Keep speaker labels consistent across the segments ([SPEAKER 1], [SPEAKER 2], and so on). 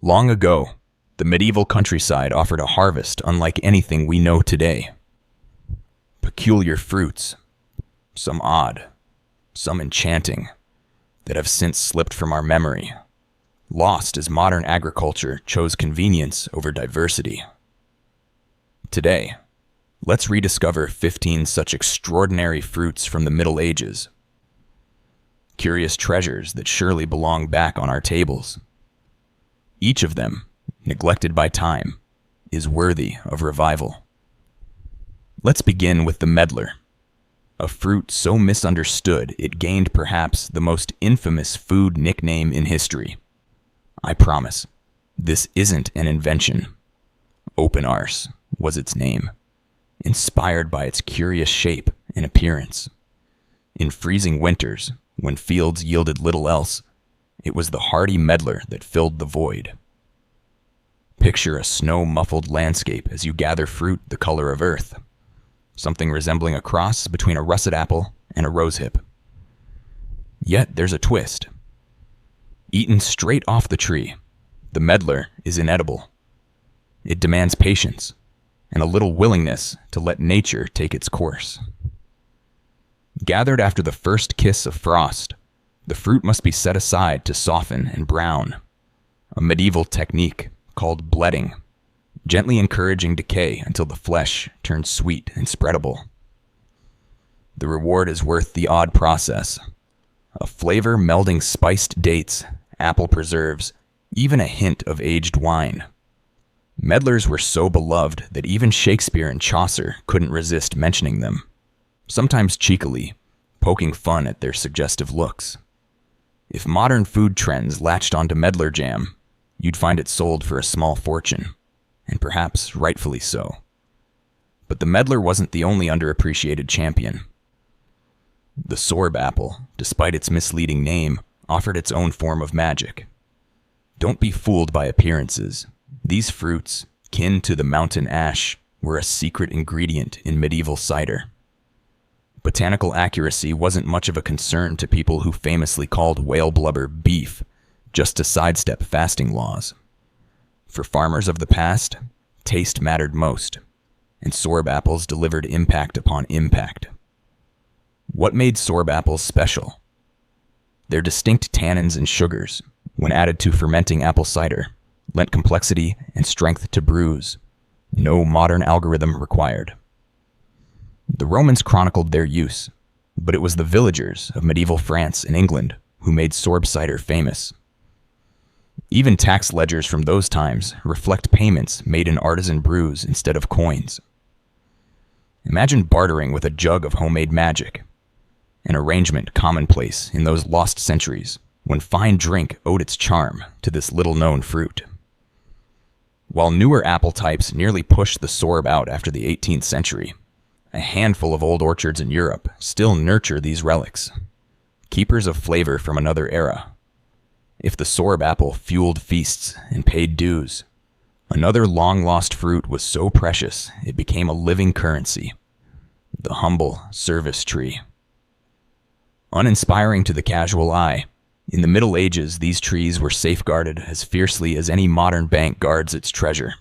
[SPEAKER 1] Long ago, the medieval countryside offered a harvest unlike anything we know today. Peculiar fruits, some odd, some enchanting, that have since slipped from our memory, lost as modern agriculture chose convenience over diversity. Today, let's rediscover 15 such extraordinary fruits from the Middle Ages. Curious treasures that surely belong back on our tables. Each of them, neglected by time, is worthy of revival. Let's begin with the medlar, a fruit so misunderstood it gained perhaps the most infamous food nickname in history. I promise, this isn't an invention. Open Arse was its name, inspired by its curious shape and appearance. In freezing winters, when fields yielded little else, it was the hardy medlar that filled the void. Picture a snow-muffled landscape as you gather fruit the color of earth, something resembling a cross between a russet apple and a rosehip. Yet there's a twist. Eaten straight off the tree, the medlar is inedible. It demands patience and a little willingness to let nature take its course. Gathered after the first kiss of frost, the fruit must be set aside to soften and brown, a medieval technique called bledding, gently encouraging decay until the flesh turns sweet and spreadable. The reward is worth the odd process, a flavor melding spiced dates, apple preserves, even a hint of aged wine. Medlars were so beloved that even Shakespeare and Chaucer couldn't resist mentioning them, sometimes cheekily, poking fun at their suggestive looks. If modern food trends latched onto medlar jam, you'd find it sold for a small fortune, and perhaps rightfully so. But the medlar wasn't the only underappreciated champion. The sorb apple, despite its misleading name, offered its own form of magic. Don't be fooled by appearances. These fruits, kin to the mountain ash, were a secret ingredient in medieval cider. Botanical accuracy wasn't much of a concern to people who famously called whale blubber beef, just to sidestep fasting laws. For farmers of the past, taste mattered most, and sorb apples delivered impact upon impact. What made sorb apples special? Their distinct tannins and sugars, when added to fermenting apple cider, lent complexity and strength to brews. No modern algorithm required. The Romans chronicled their use, but it was the villagers of medieval France and England who made sorb cider famous. Even tax ledgers from those times reflect payments made in artisan brews instead of coins. Imagine bartering with a jug of homemade magic, an arrangement commonplace in those lost centuries when fine drink owed its charm to this little-known fruit. While newer apple types nearly pushed the sorb out after the 18th century, a handful of old orchards in Europe still nurture these relics, keepers of flavor from another era. If the sorb apple fueled feasts and paid dues, another long-lost fruit was so precious it became a living currency, the humble service tree. Uninspiring to the casual eye, in the Middle Ages these trees were safeguarded as fiercely as any modern bank guards its treasure.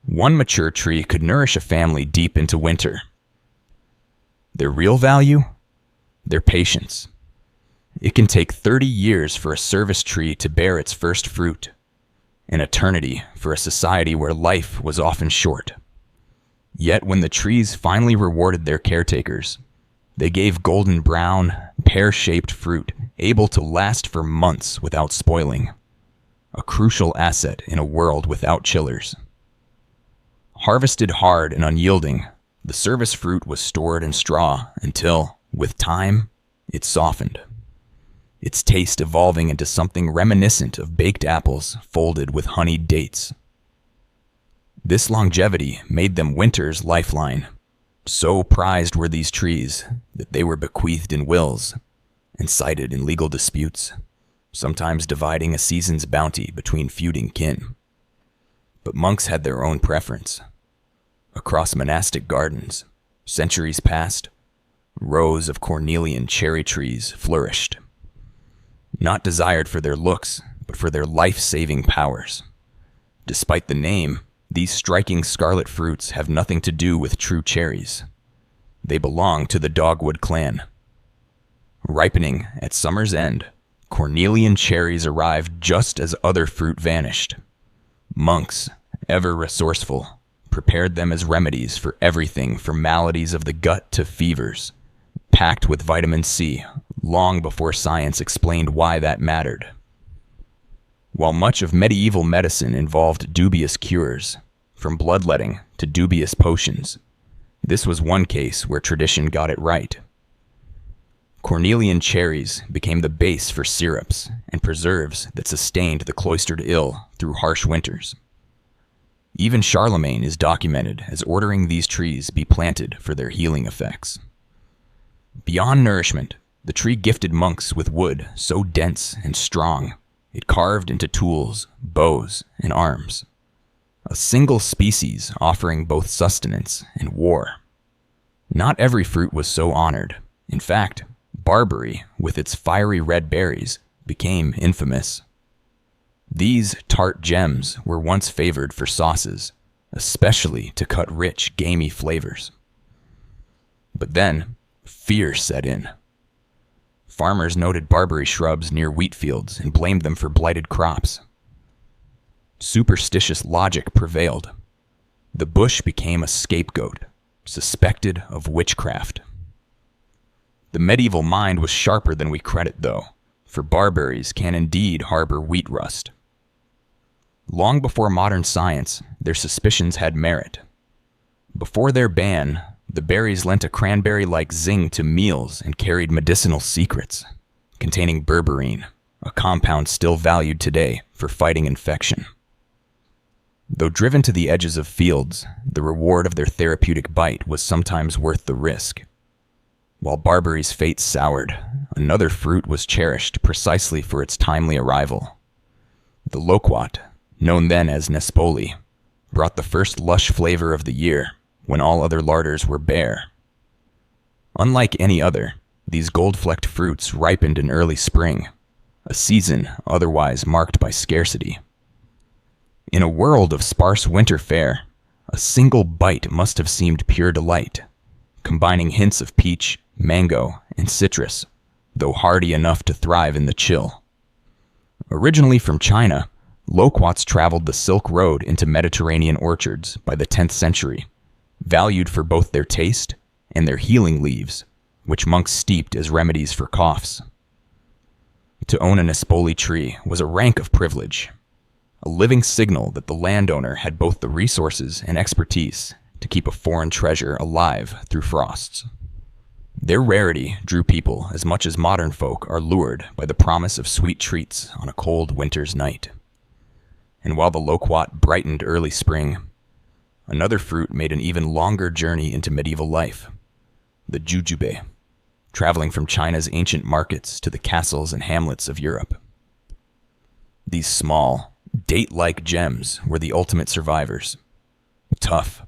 [SPEAKER 1] One mature tree could nourish a family deep into winter. Their real value? Their patience. It can take 30 years for a service tree to bear its first fruit, an eternity for a society where life was often short. Yet when the trees finally rewarded their caretakers, they gave golden brown, pear-shaped fruit able to last for months without spoiling, a crucial asset in a world without chillers. Harvested hard and unyielding, the service fruit was stored in straw until, with time, it softened, its taste evolving into something reminiscent of baked apples folded with honeyed dates. This longevity made them winter's lifeline. So prized were these trees that they were bequeathed in wills and cited in legal disputes, sometimes dividing a season's bounty between feuding kin. But monks had their own preference. Across monastic gardens, centuries past, rows of cornelian cherry trees flourished. Not desired for their looks, but for their life-saving powers. Despite the name, these striking scarlet fruits have nothing to do with true cherries. They belong to the dogwood clan. Ripening at summer's end, cornelian cherries arrived just as other fruit vanished. Monks, ever resourceful, prepared them as remedies for everything from maladies of the gut to fevers, packed with vitamin C, long before science explained why that mattered. While much of medieval medicine involved dubious cures, from bloodletting to dubious potions, this was one case where tradition got it right. Cornelian cherries became the base for syrups and preserves that sustained the cloistered ill through harsh winters. Even Charlemagne is documented as ordering these trees be planted for their healing effects. Beyond nourishment, the tree gifted monks with wood so dense and strong, it carved into tools, bows, and arms. A single species offering both sustenance and war. Not every fruit was so honored. In fact, barberry, with its fiery red berries, became infamous. These tart gems were once favored for sauces, especially to cut rich, gamey flavors. But then, fear set in. Farmers noted barberry shrubs near wheat fields and blamed them for blighted crops. Superstitious logic prevailed. The bush became a scapegoat, suspected of witchcraft. The medieval mind was sharper than we credit, though, for barberries can indeed harbor wheat rust. Long before modern science, their suspicions had merit. Before their ban, the berries lent a cranberry-like zing to meals and carried medicinal secrets, containing berberine, a compound still valued today for fighting infection. Though driven to the edges of fields, the reward of their therapeutic bite was sometimes worth the risk. While barberry's fate soured, another fruit was cherished precisely for its timely arrival. The loquat, known then as Nespoli, brought the first lush flavor of the year when all other larders were bare. Unlike any other, these gold-flecked fruits ripened in early spring, a season otherwise marked by scarcity. In a world of sparse winter fare, a single bite must have seemed pure delight, combining hints of peach, mango, and citrus, though hardy enough to thrive in the chill. Originally from China, loquats traveled the Silk Road into Mediterranean orchards by the 10th century, valued for both their taste and their healing leaves, which monks steeped as remedies for coughs. To own a Nespoli tree was a rank of privilege, a living signal that the landowner had both the resources and expertise to keep a foreign treasure alive through frosts. Their rarity drew people as much as modern folk are lured by the promise of sweet treats on a cold winter's night. And while the loquat brightened early spring, another fruit made an even longer journey into medieval life, the jujube, traveling from China's ancient markets to the castles and hamlets of Europe. These small, date-like gems were the ultimate survivors. Tough,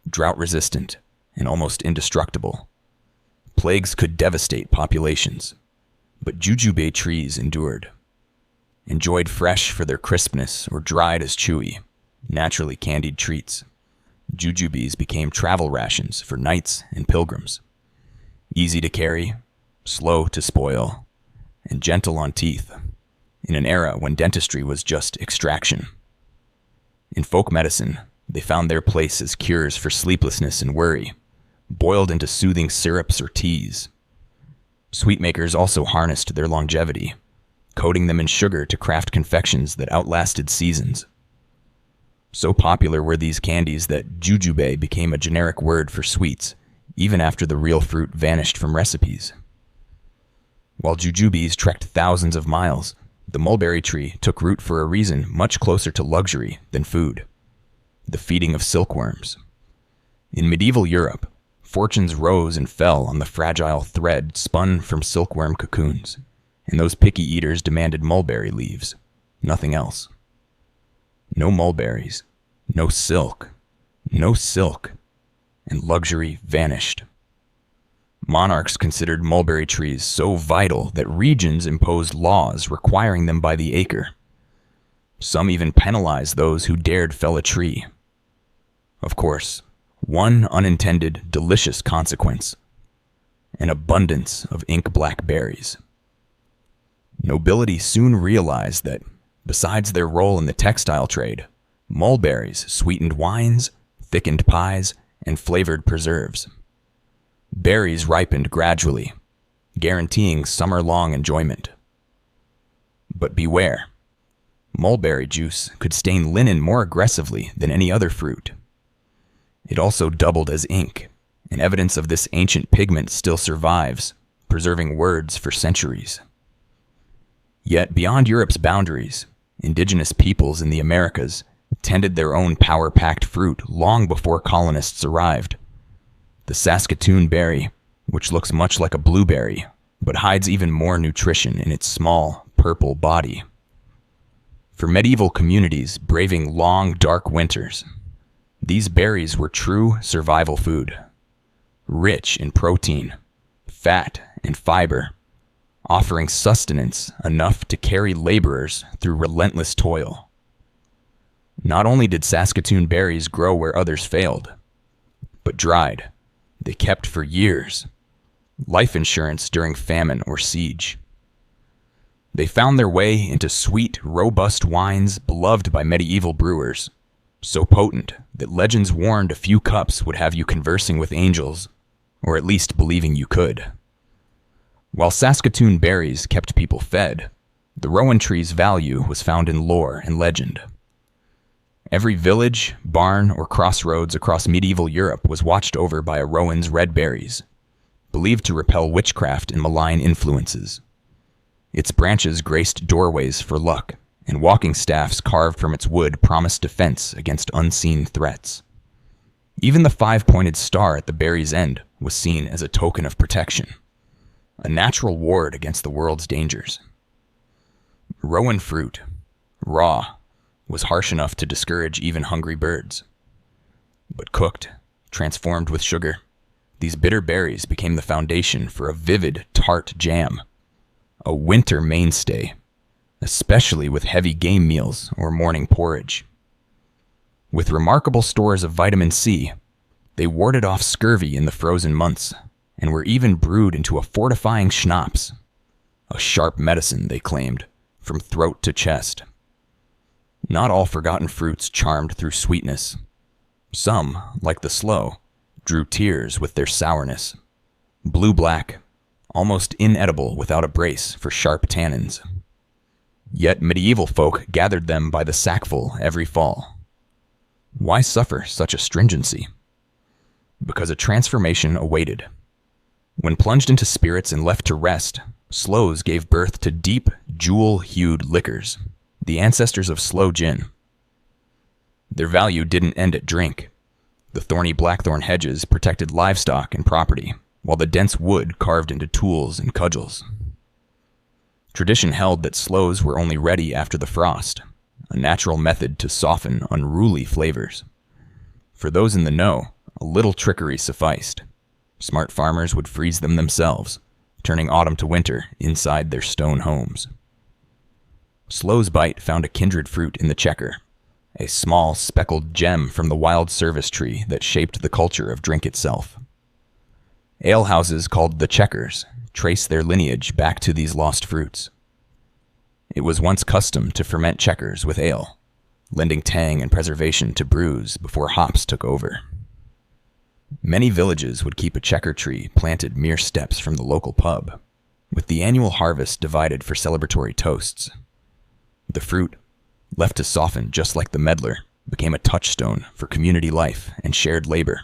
[SPEAKER 1] drought-resistant, and almost indestructible. Plagues could devastate populations, but jujube trees endured. Enjoyed fresh for their crispness or dried as chewy, naturally candied treats, jujubes became travel rations for knights and pilgrims. Easy to carry, slow to spoil, and gentle on teeth, in an era when dentistry was just extraction. In folk medicine, they found their place as cures for sleeplessness and worry, boiled into soothing syrups or teas. Sweetmakers also harnessed their longevity, coating them in sugar to craft confections that outlasted seasons. So popular were these candies that jujube became a generic word for sweets, even after the real fruit vanished from recipes. While jujubes trekked thousands of miles, the mulberry tree took root for a reason much closer to luxury than food: the feeding of silkworms. In medieval Europe, fortunes rose and fell on the fragile thread spun from silkworm cocoons, and those picky eaters demanded mulberry leaves, nothing else. No mulberries, no silk, and luxury vanished. Monarchs considered mulberry trees so vital that regions imposed laws requiring them by the acre. Some even penalized those who dared fell a tree. Of course, one unintended, delicious consequence: an abundance of ink-black berries. Nobility soon realized that, besides their role in the textile trade, mulberries sweetened wines, thickened pies, and flavored preserves. Berries ripened gradually, guaranteeing summer-long enjoyment. But beware, mulberry juice could stain linen more aggressively than any other fruit. It also doubled as ink, and evidence of this ancient pigment still survives, preserving words for centuries. Yet beyond Europe's boundaries, indigenous peoples in the Americas tended their own power-packed fruit long before colonists arrived. The Saskatoon berry, which looks much like a blueberry, but hides even more nutrition in its small, purple body. For medieval communities braving long, dark winters, these berries were true survival food, rich in protein, fat, and fiber, offering sustenance enough to carry laborers through relentless toil. Not only did Saskatoon berries grow where others failed, but dried, they kept for years, life insurance during famine or siege. They found their way into sweet, robust wines beloved by medieval brewers, so potent that legends warned a few cups would have you conversing with angels, or at least believing you could. While Saskatoon berries kept people fed, the rowan tree's value was found in lore and legend. Every village, barn, or crossroads across medieval Europe was watched over by a rowan's red berries, believed to repel witchcraft and malign influences. Its branches graced doorways for luck, and walking staffs carved from its wood promised defense against unseen threats. Even the five-pointed star at the berry's end was seen as a token of protection, a natural ward against the world's dangers. Rowan fruit, raw, was harsh enough to discourage even hungry birds. But cooked, transformed with sugar, these bitter berries became the foundation for a vivid, tart jam, a winter mainstay, especially with heavy game meals or morning porridge. With remarkable stores of vitamin C, they warded off scurvy in the frozen months and were even brewed into a fortifying schnapps, a sharp medicine, they claimed, from throat to chest. Not all forgotten fruits charmed through sweetness. Some, like the sloe, drew tears with their sourness. Blue-black, almost inedible without a brace for sharp tannins. Yet medieval folk gathered them by the sackful every fall. Why suffer such a stringency? Because a transformation awaited. When plunged into spirits and left to rest, sloes gave birth to deep, jewel-hued liquors, the ancestors of sloe gin. Their value didn't end at drink. The thorny blackthorn hedges protected livestock and property, while the dense wood carved into tools and cudgels. Tradition held that sloes were only ready after the frost, a natural method to soften unruly flavors. For those in the know, a little trickery sufficed. Smart farmers would freeze them themselves, turning autumn to winter inside their stone homes. Sloe's bite found a kindred fruit in the checker, a small speckled gem from the wild service tree that shaped the culture of drink itself. Alehouses called the checkers trace their lineage back to these lost fruits. It was once custom to ferment checkers with ale, lending tang and preservation to brews before hops took over. Many villages would keep a checker tree planted mere steps from the local pub, with the annual harvest divided for celebratory toasts. The fruit, left to soften just like the medlar, became a touchstone for community life and shared labor.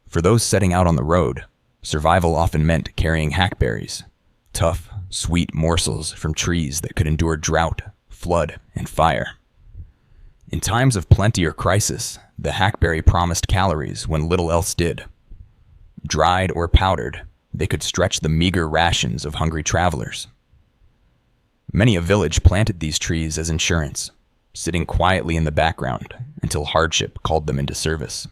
[SPEAKER 1] For those setting out on the road, survival often meant carrying hackberries, tough, sweet morsels from trees that could endure drought, flood, and fire. In times of plenty or crisis, the hackberry promised calories when little else did. Dried or powdered, they could stretch the meager rations of hungry travelers. Many a village planted these trees as insurance, sitting quietly in the background until hardship called them into service.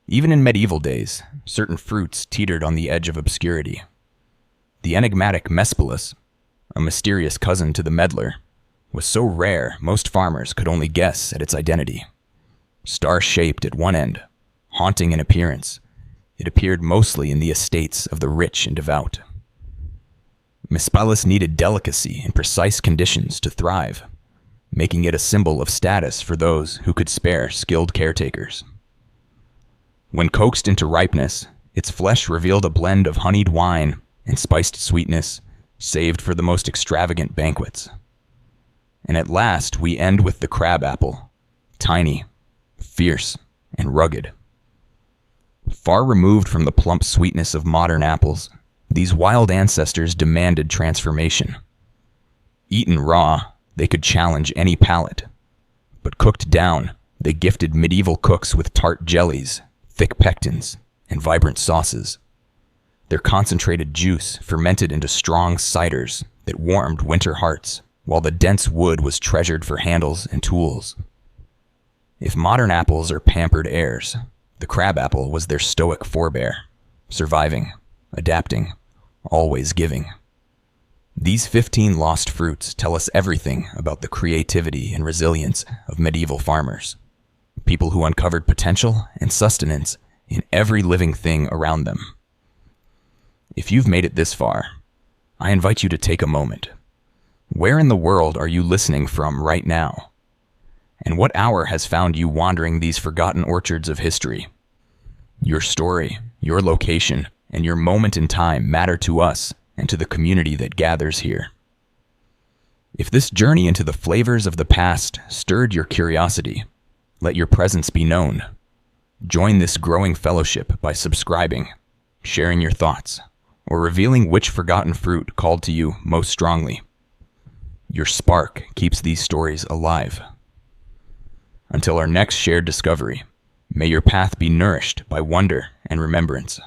[SPEAKER 1] Even in medieval days, certain fruits teetered on the edge of obscurity. The enigmatic Mespelus, a mysterious cousin to the medlar, was so rare most farmers could only guess at its identity. Star-shaped at one end, haunting in appearance, it appeared mostly in the estates of the rich and devout. Mispalis needed delicacy and precise conditions to thrive, making it a symbol of status for those who could spare skilled caretakers. When coaxed into ripeness, its flesh revealed a blend of honeyed wine and spiced sweetness, saved for the most extravagant banquets. And at last we end with the crab apple, tiny, fierce, and rugged. Far removed from the plump sweetness of modern apples, these wild ancestors demanded transformation. Eaten raw, they could challenge any palate. But cooked down, they gifted medieval cooks with tart jellies, thick pectins, and vibrant sauces. Their concentrated juice fermented into strong ciders that warmed winter hearts, while the dense wood was treasured for handles and tools. If modern apples are pampered heirs, the crabapple was their stoic forebear, surviving, adapting, always giving. These 15 lost fruits tell us everything about the creativity and resilience of medieval farmers, people who uncovered potential and sustenance in every living thing around them. If you've made it this far, I invite you to take a moment. Where in the world are you listening from right now? And what hour has found you wandering these forgotten orchards of history? Your story, your location, and your moment in time matter to us and to the community that gathers here. If this journey into the flavors of the past stirred your curiosity, let your presence be known. Join this growing fellowship by subscribing, sharing your thoughts, or revealing which forgotten fruit called to you most strongly. Your spark keeps these stories alive. Until our next shared discovery, may your path be nourished by wonder and remembrance.